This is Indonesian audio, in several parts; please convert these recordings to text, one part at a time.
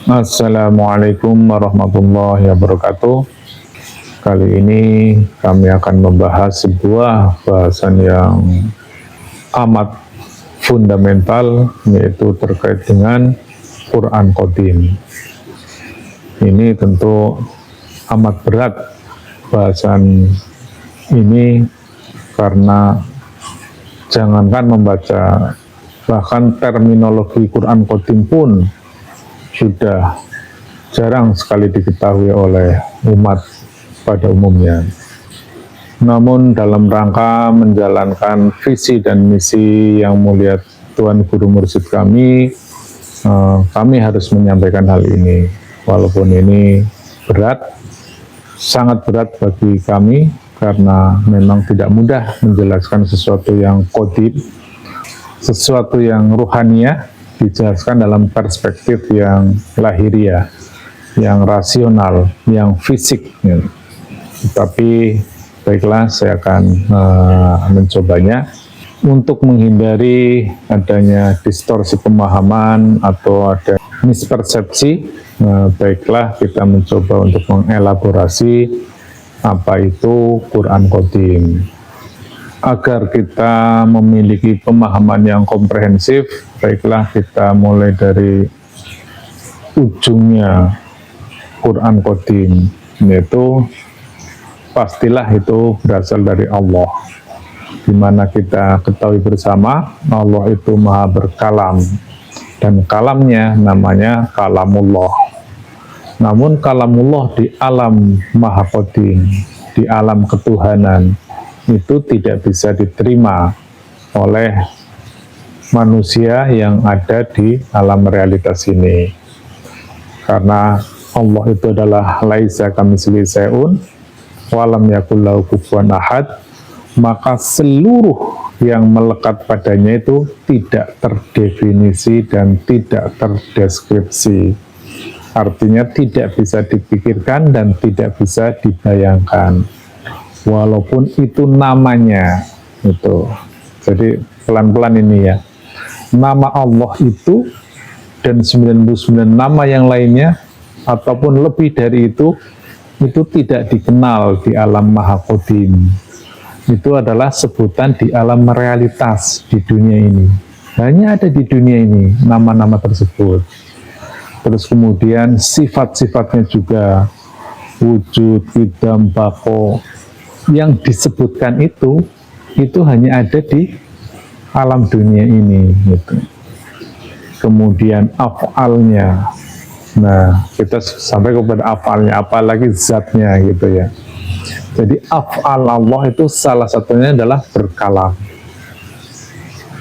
Assalamualaikum warahmatullahi wabarakatuh. Kali ini kami akan membahas sebuah bahasan yang amat fundamental, yaitu terkait dengan Quran Qadim. Ini tentu amat berat bahasan ini, karena jangankan membaca, bahkan terminologi Quran Qadim pun sudah jarang sekali diketahui oleh umat pada umumnya. Namun dalam rangka menjalankan visi dan misi yang mulia Tuhan Guru Mursyid kami harus menyampaikan hal ini. Walaupun ini berat, sangat berat bagi kami, karena memang tidak mudah menjelaskan sesuatu yang qadim, sesuatu yang ruhaniyah, dijelaskan dalam perspektif yang lahiriah, yang rasional, yang fisik. Tapi baiklah, saya akan mencobanya untuk menghindari adanya distorsi pemahaman atau ada mispersepsi. Baiklah, kita mencoba untuk mengelaborasi apa itu Quran Qadim, agar kita memiliki pemahaman yang komprehensif. Baiklah, kita mulai dari ujungnya Quran Qadim, yaitu pastilah itu berasal dari Allah, dimana kita ketahui bersama Allah itu maha berkalam, dan kalamnya namanya kalamullah. Namun kalamullah di alam maha qadim, di alam ketuhanan, itu tidak bisa diterima oleh manusia yang ada di alam realitas ini, karena Allah itu adalah laisa kamitslihi syai'un walam yakul lahu kufuwan ahad, maka seluruh yang melekat padanya itu tidak terdefinisi dan tidak terdeskripsi. Artinya tidak bisa dipikirkan dan tidak bisa dibayangkan, walaupun itu namanya itu. Jadi pelan-pelan ini ya, nama Allah itu dan 99 nama yang lainnya ataupun lebih dari itu tidak dikenal di alam maha qadim. Itu adalah sebutan di alam realitas di dunia ini. Hanya ada di dunia ini nama-nama tersebut. Terus kemudian sifat-sifatnya juga, wujud, idam, bako, yang disebutkan itu hanya ada di alam dunia ini gitu. Kemudian af'alnya, nah kita sampai kepada af'alnya, apalagi zatnya gitu ya. Jadi af'al Allah itu salah satunya adalah berkalam.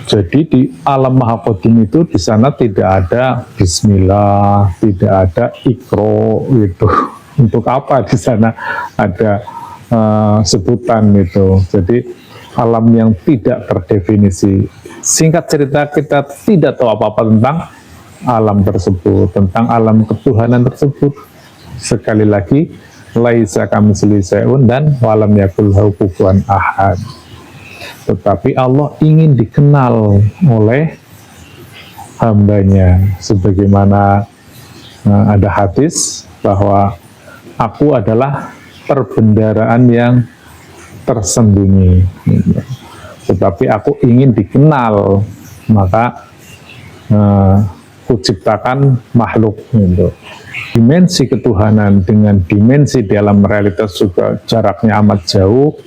Jadi di alam maha qadim itu, di sana tidak ada bismillah, tidak ada ikro gitu. Untuk apa di sana ada sebutan itu? Jadi alam yang tidak terdefinisi. Singkat cerita, kita tidak tahu apa-apa tentang alam tersebut, tentang alam ketuhanan tersebut. Sekali lagi, laisa kamitslihi syai'un dan walam yakul lahu kufuwan ahad. Tetapi Allah ingin dikenal oleh hambanya, sebagaimana ada hadis bahwa aku adalah perbendaharaan yang tersembunyi, tetapi aku ingin dikenal, maka kuciptakan makhluk gitu. Dimensi ketuhanan dengan dimensi di alam realitas juga jaraknya amat jauh,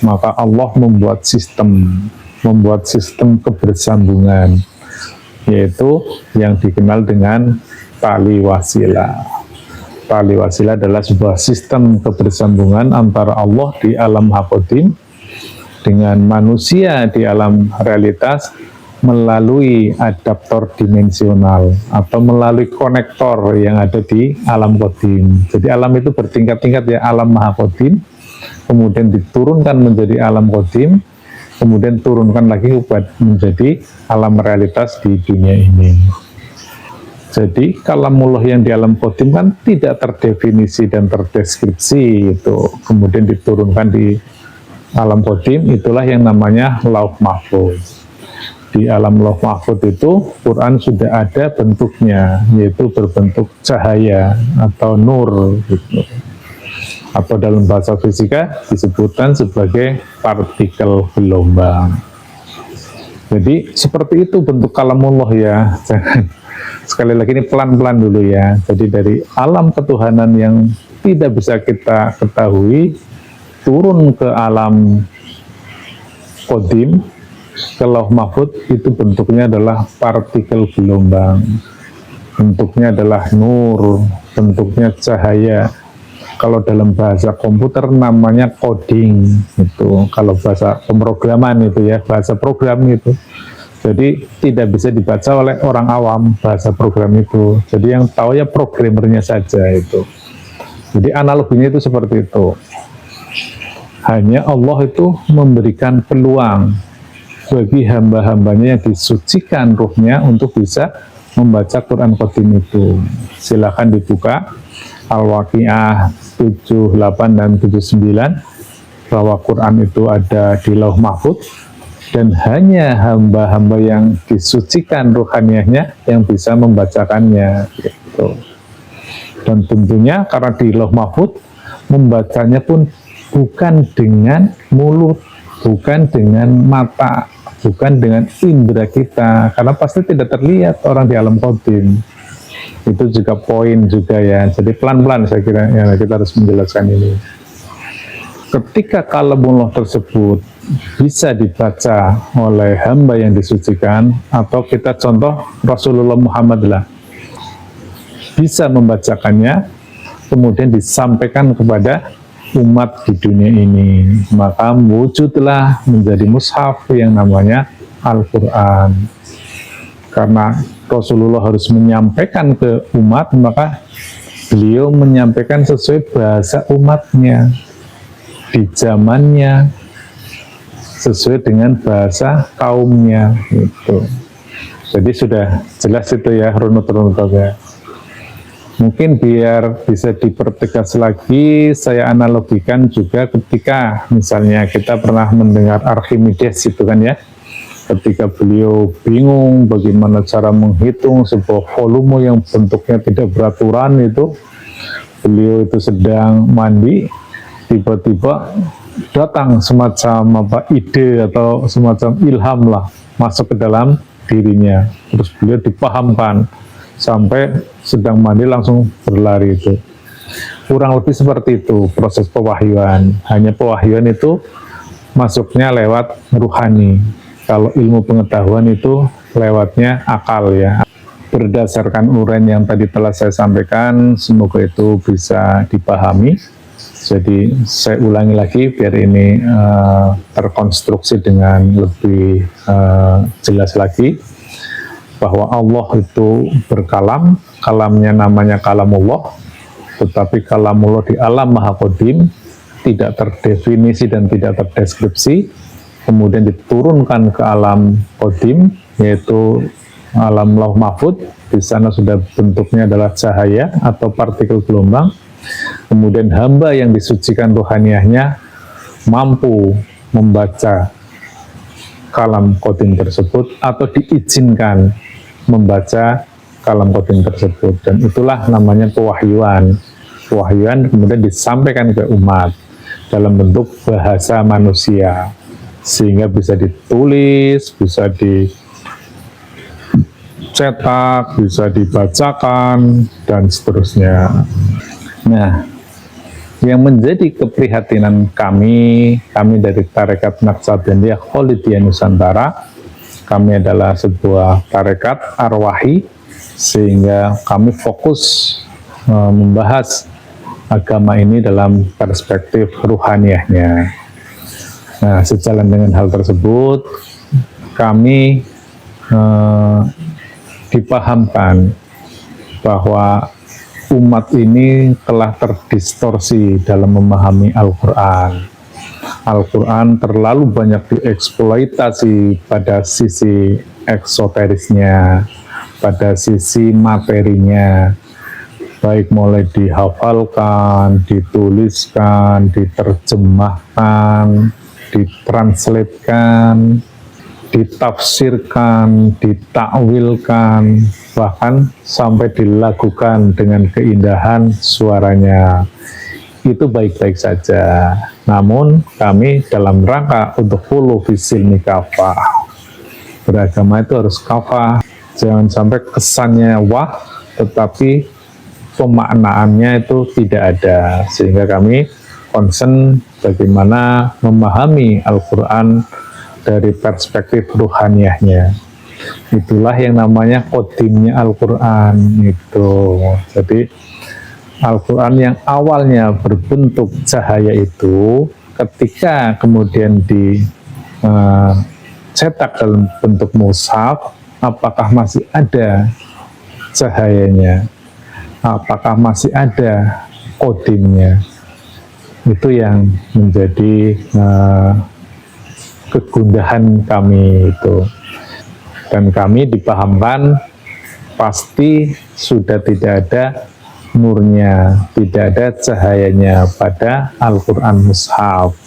maka Allah membuat sistem kebersambungan, yaitu yang dikenal dengan tali wasilah. Tali wasilah adalah sebuah sistem kebersambungan antara Allah di alam haqqadim dengan manusia di alam realitas melalui adaptor dimensional atau melalui konektor yang ada di alam qadim. Jadi alam itu bertingkat-tingkat ya, alam maha qadim, kemudian diturunkan menjadi alam qadim, kemudian turunkan lagi menjadi alam realitas di dunia ini. Jadi kalamullah yang di alam qadim kan tidak terdefinisi dan terdeskripsi, itu kemudian diturunkan di alam qadim, itulah yang namanya lauh mahfuz. di alam lauh mahfuz itu Quran sudah ada bentuknya, yaitu berbentuk cahaya atau nur gitu. Atau dalam bahasa fisika disebutkan sebagai partikel gelombang. Jadi seperti itu bentuk kalamullah ya. Jangan, sekali lagi ini pelan-pelan dulu ya. Jadi dari alam ketuhanan yang tidak bisa kita ketahui turun ke alam qadim, ke lauh mahfuz, itu bentuknya adalah partikel gelombang, bentuknya adalah nur, bentuknya cahaya. Kalau dalam bahasa komputer namanya coding itu, kalau bahasa pemrograman itu ya, bahasa program itu. Jadi tidak bisa dibaca oleh orang awam bahasa program itu. Jadi yang tahu ya programmernya saja itu. Jadi analoginya itu seperti itu. Hanya Allah itu memberikan peluang bagi hamba-hambanya yang disucikan ruhnya untuk bisa membaca Quran Qadim itu. Silakan dibuka Al-Waqiah 78 dan 79 bahwa Quran itu ada di lauh mahfuz dan hanya hamba-hamba yang disucikan ruhaniyahnya yang bisa membacakannya gitu. Dan tentunya karena di lauh mahfuz membacanya pun bukan dengan mulut, bukan dengan mata, bukan dengan indera kita, karena pasti tidak terlihat orang di alam qadim. Itu juga poin juga ya. Jadi pelan-pelan saya kira ya, kita harus menjelaskan ini. Ketika kalamullah tersebut bisa dibaca oleh hamba yang disucikan, atau kita contoh Rasulullah Muhammad lah bisa membacakannya, kemudian disampaikan kepada umat di dunia ini, maka wujudlah menjadi mushaf yang namanya Al-Quran. Karena Rasulullah harus menyampaikan ke umat, maka beliau menyampaikan sesuai bahasa umatnya, di zamannya, sesuai dengan bahasa kaumnya gitu. Jadi sudah jelas itu ya runut-runutnya. Mungkin biar bisa dipertegas lagi, saya analogikan juga ketika misalnya kita pernah mendengar Archimedes itu kan ya, ketika beliau bingung bagaimana cara menghitung sebuah volume yang bentuknya tidak beraturan itu, beliau itu sedang mandi, tiba-tiba datang semacam ide atau semacam ilham lah masuk ke dalam dirinya, terus beliau dipahamkan sampai sedang mandi langsung berlari itu. Kurang lebih seperti itu proses pewahyuan. Hanya pewahyuan itu masuknya lewat ruhani. Kalau ilmu pengetahuan itu lewatnya akal ya. Berdasarkan uraian yang tadi telah saya sampaikan, semoga itu bisa dipahami. Jadi saya ulangi lagi biar ini terkonstruksi dengan lebih jelas lagi, bahwa Allah itu berkalam, kalamnya namanya kalamullah, tetapi kalamullah di alam maha qadim tidak terdefinisi dan tidak terdeskripsi, kemudian diturunkan ke alam qadim, yaitu alam lauh mahfuz. Di sana sudah bentuknya adalah cahaya atau partikel gelombang. Kemudian hamba yang disucikan rohaniyahnya mampu membaca kalam qadim tersebut atau diizinkan membaca kalam qadim tersebut, dan itulah namanya pewahyuan. Pewahyuan kemudian disampaikan ke umat dalam bentuk bahasa manusia, sehingga bisa ditulis, bisa dicetak, bisa dibacakan, dan seterusnya. Nah, yang menjadi keprihatinan kami dari Tarekat Naqsabandiyah Kholidiyah Nusantara, kami adalah sebuah tarekat arwahi, sehingga kami fokus membahas agama ini dalam perspektif ruhaniyahnya. Nah, sejalan dengan hal tersebut, kami dipahamkan bahwa umat ini telah terdistorsi dalam memahami Al-Quran. Al-Quran terlalu banyak dieksploitasi pada sisi eksoterisnya, pada sisi materinya, baik mulai dihafalkan, dituliskan, diterjemahkan, ditranslatekan, ditafsirkan, ditakwilkan, bahkan sampai dilakukan dengan keindahan suaranya. Itu baik-baik saja. Namun kami dalam rangka untuk hulu fisilmi kafah. Beragama itu harus kafah. Jangan sampai kesannya wah, tetapi pemaknaannya itu tidak ada. Sehingga kami concern bagaimana memahami Al-Quran dari perspektif ruhaniyahnya. Itulah yang namanya kodimnya Al-Quran itu. Jadi Al-Quran yang awalnya berbentuk cahaya itu, ketika kemudian dicetak dalam bentuk mushaf, apakah masih ada cahayanya? Apakah masih ada kodimnya? Itu yang menjadi kegundahan kami itu. Dan kami dipahamkan pasti sudah tidak ada nurnya, tidak ada cahayanya pada Al-Quran Mushaf.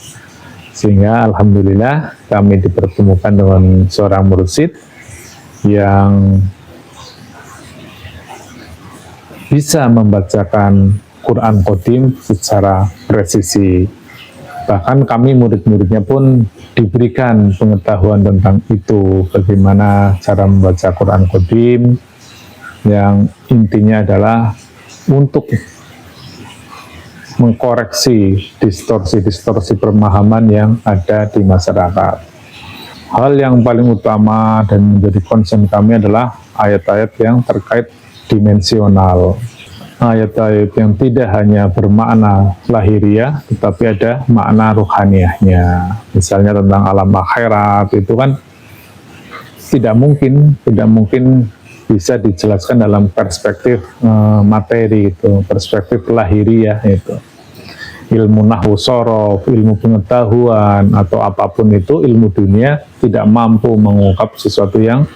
Sehingga alhamdulillah kami dipertemukan dengan seorang mursyid yang bisa membacakan Quran Qadim secara presisi. Bahkan kami murid-muridnya pun diberikan pengetahuan tentang itu, bagaimana cara membaca Quran Qadim, yang intinya adalah untuk mengkoreksi distorsi-distorsi pemahaman yang ada di masyarakat. Hal yang paling utama dan menjadi concern kami adalah ayat-ayat yang terkait dimensional. Ayat-ayat yang tidak hanya bermakna lahiriah, tetapi ada makna ruhaniyahnya. Misalnya tentang alam akhirat, itu kan tidak mungkin bisa dijelaskan dalam perspektif materi itu, perspektif lahiriah itu. Ilmu nahwu sorof, ilmu pengetahuan, atau apapun itu, ilmu dunia tidak mampu mengungkap sesuatu yang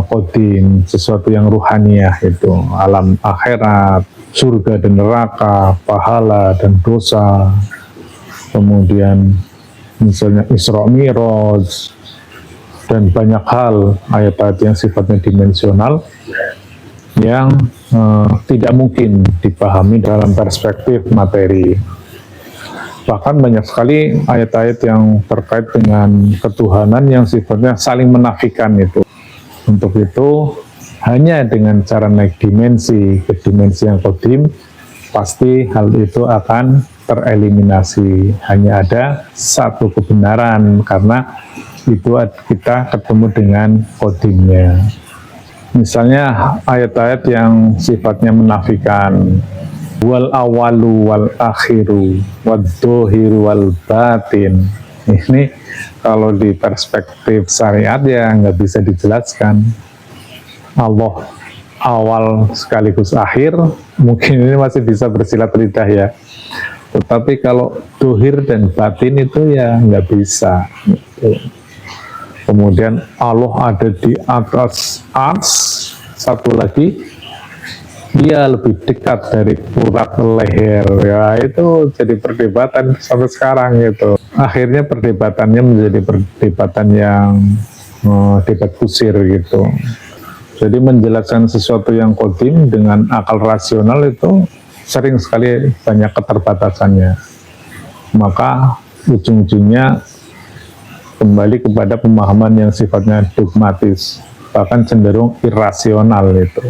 qadim, sesuatu yang ruhaniyah itu, alam akhirat, surga dan neraka, pahala dan dosa, kemudian misalnya Isra Mi'raj, dan banyak hal ayat-ayat yang sifatnya dimensional yang tidak mungkin dipahami dalam perspektif materi. Bahkan banyak sekali ayat-ayat yang terkait dengan ketuhanan yang sifatnya saling menafikan itu. Untuk itu, hanya dengan cara naik dimensi ke dimensi yang qadim, pasti hal itu akan tereliminasi. Hanya ada satu kebenaran, karena itu kita ketemu dengan qadimnya. Misalnya ayat-ayat yang sifatnya menafikan, wal awalu wal akhiru wad dohiru wal batin. Ini kalau di perspektif syariat ya nggak bisa dijelaskan. Allah awal sekaligus akhir, mungkin ini masih bisa bersilat lidah ya. Tetapi kalau dohir dan batin itu ya nggak bisa. Kemudian Allah ada di atas ars, satu lagi dia lebih dekat dari urat leher, ya itu jadi perdebatan sampai sekarang gitu. Akhirnya perdebatannya menjadi perdebatan yang debat kusir gitu. Jadi menjelaskan sesuatu yang qadim dengan akal rasional itu sering sekali banyak keterbatasannya. Maka ujung-ujungnya kembali kepada pemahaman yang sifatnya dogmatis, bahkan cenderung irasional itu.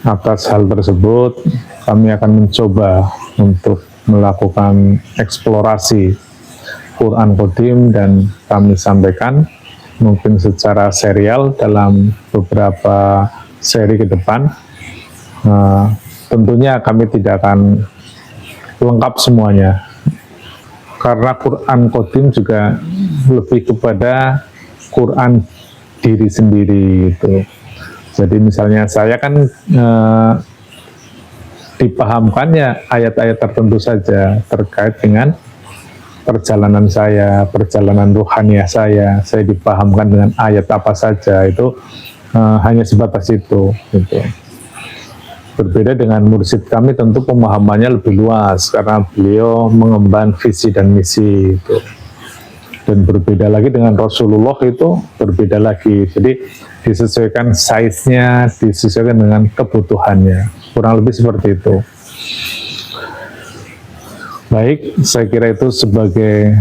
Atas hal tersebut, kami akan mencoba untuk melakukan eksplorasi Quran Qadim dan kami sampaikan mungkin secara serial dalam beberapa seri ke depan. Tentunya kami tidak akan lengkap semuanya, karena Quran Qadim juga lebih kepada Quran diri sendiri itu. Jadi misalnya saya kan dipahamkannya ayat-ayat tertentu saja terkait dengan perjalanan saya, perjalanan ruhaniah saya dipahamkan dengan ayat apa saja, itu hanya sebatas itu gitu. Berbeda dengan mursyid kami, tentu pemahamannya lebih luas karena beliau mengemban visi dan misi itu. Dan berbeda lagi dengan Rasulullah itu berbeda lagi. Jadi disesuaikan size-nya, disesuaikan dengan kebutuhannya. Kurang lebih seperti itu. Baik, saya kira itu sebagai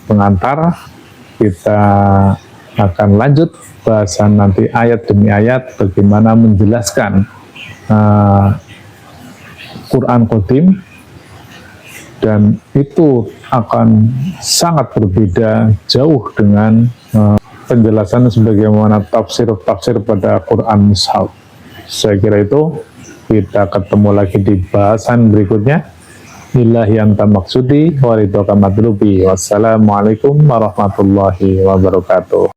pengantar. Kita akan lanjut bahasan nanti ayat demi ayat bagaimana menjelaskan Quran Qadim, dan itu akan sangat berbeda jauh dengan penjelasan sebagaimana tafsir pada Quran Mushaf. Saya kira itu. Kita ketemu lagi di bahasan berikutnya. Billahi anta maksudi wa ridhoka matlubi. Wassalamualaikum warahmatullahi wabarakatuh.